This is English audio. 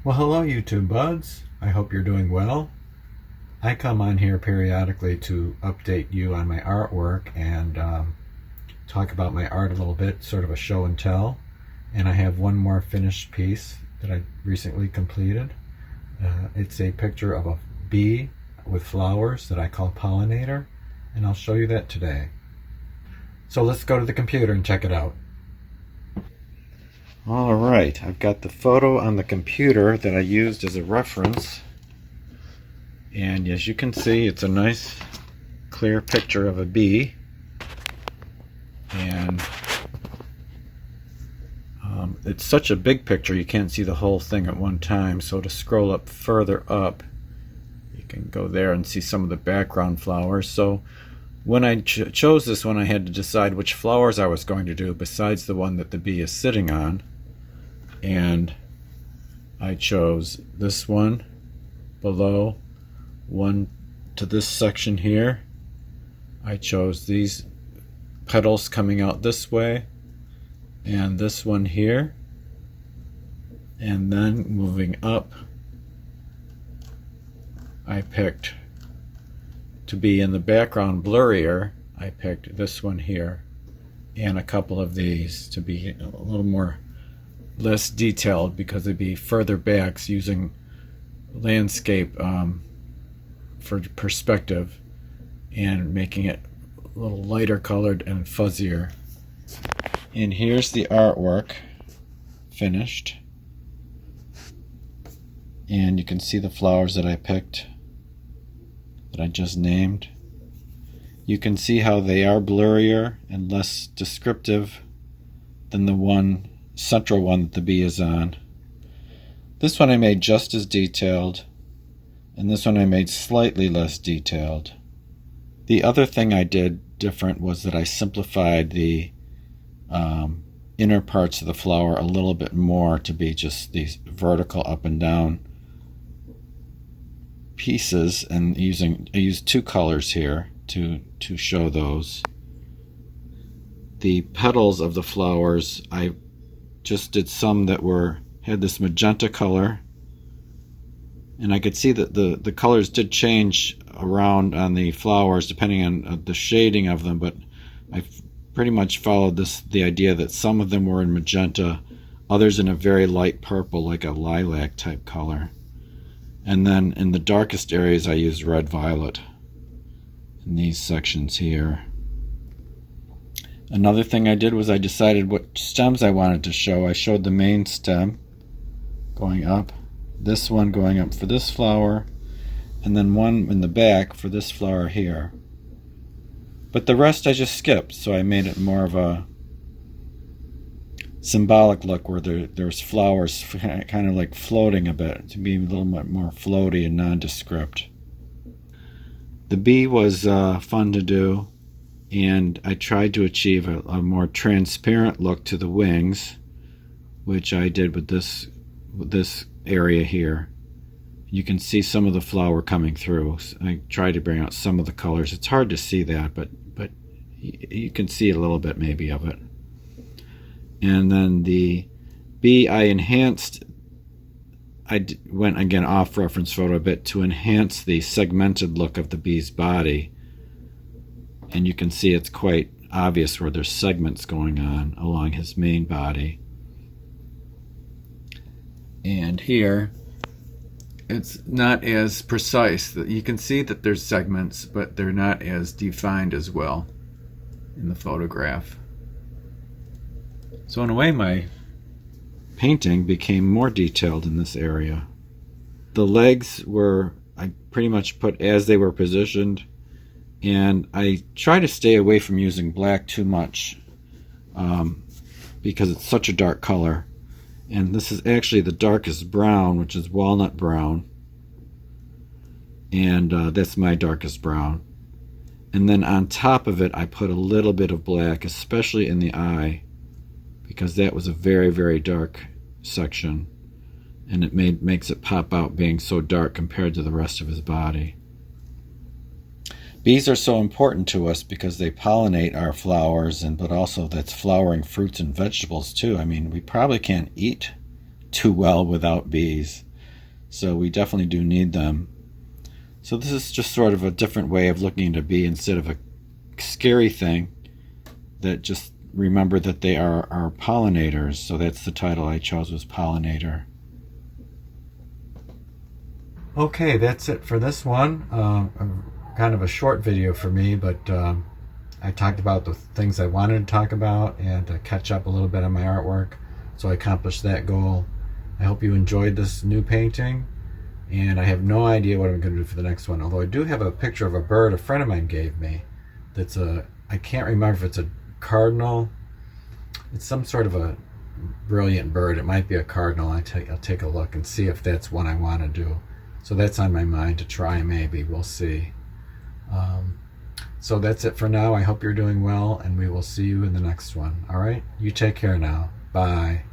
Well, hello YouTube buds. I hope you're doing well. I come on here periodically to update you on my artwork and talk about my art a little bit, sort of a show and tell. And I have one more finished piece that I recently completed. It's a picture of a bee with flowers that I call Pollinator, and I'll show you that today. So let's go to the computer and check it out. Alright, I've got the photo on the computer that I used as a reference, and as you can see, it's a nice clear picture of a bee, and it's such a big picture you can't see the whole thing at one time, so to scroll up further up you can go there and see some of the background flowers. So when I chose this one, I had to decide which flowers I was going to do besides the one that the bee is sitting on. And I chose this one below, one to this section here. I chose these petals coming out this way, and this one here. And then moving up, I picked to be in the background blurrier. I picked this one here and a couple of these to be a little more less detailed because they'd be further backs, using landscape for perspective and making it a little lighter colored and fuzzier. And here's the artwork finished, and you can see the flowers that I picked that I just named. You can see how they are blurrier and less descriptive than the central one that the bee is on. This one I made just as detailed, and this one I made slightly less detailed. The other thing I did different was that I simplified the inner parts of the flower a little bit more to be just these vertical up and down pieces, and I used two colors here to show those. The petals of the flowers, I just did some that had this magenta color, and I could see that the colors did change around on the flowers depending on the shading of them, but I pretty much followed the idea that some of them were in magenta, others in a very light purple, like a lilac type color. And then in the darkest areas I used red violet in these sections here. Another thing I did was I decided what stems I wanted to show. I showed the main stem going up, this one going up for this flower, and then one in the back for this flower here. But the rest I just skipped, so I made it more of a symbolic look where there's flowers kind of like floating a bit, to be a little bit more floaty and nondescript. The bee was fun to do, and I tried to achieve a more transparent look to the wings, which I did with this area here. You can see some of the flower coming through. I tried to bring out some of the colors. It's hard to see that, but you can see a little bit maybe of it. And then the bee, I enhanced. I went again off reference photo a bit to enhance the segmented look of the bee's body. And you can see it's quite obvious where there's segments going on along his main body. And here, it's not as precise. You can see that there's segments, but they're not as defined as well in the photograph. So in a way, my painting became more detailed in this area. The legs I pretty much put as they were positioned, and I try to stay away from using black too much because it's such a dark color. And this is actually the darkest brown, which is walnut brown, and that's my darkest brown. And then on top of it I put a little bit of black, especially in the eye, because that was a very, very dark section, and it makes it pop out being so dark compared to the rest of his body. Bees are so important to us because they pollinate our flowers, but also that's flowering fruits and vegetables too. I mean, we probably can't eat too well without bees. So we definitely do need them. So this is just sort of a different way of looking at a bee instead of a scary thing. That just remember that they are pollinators. So that's the title I chose, was Pollinator. Okay, that's it for this one. Kind of a short video for me, but I talked about the things I wanted to talk about and to catch up a little bit on my artwork. So I accomplished that goal. I hope you enjoyed this new painting, and I have no idea what I'm going to do for the next one, although I do have a picture of a bird a friend of mine gave me that's I can't remember if it's a cardinal. It's some sort of a brilliant bird. It might be a cardinal. I'll take a look and see if that's one I want to do. So that's on my mind to try, maybe. We'll see. So that's it for now. I hope you're doing well, and we will see you in the next one. All right? You take care now. Bye.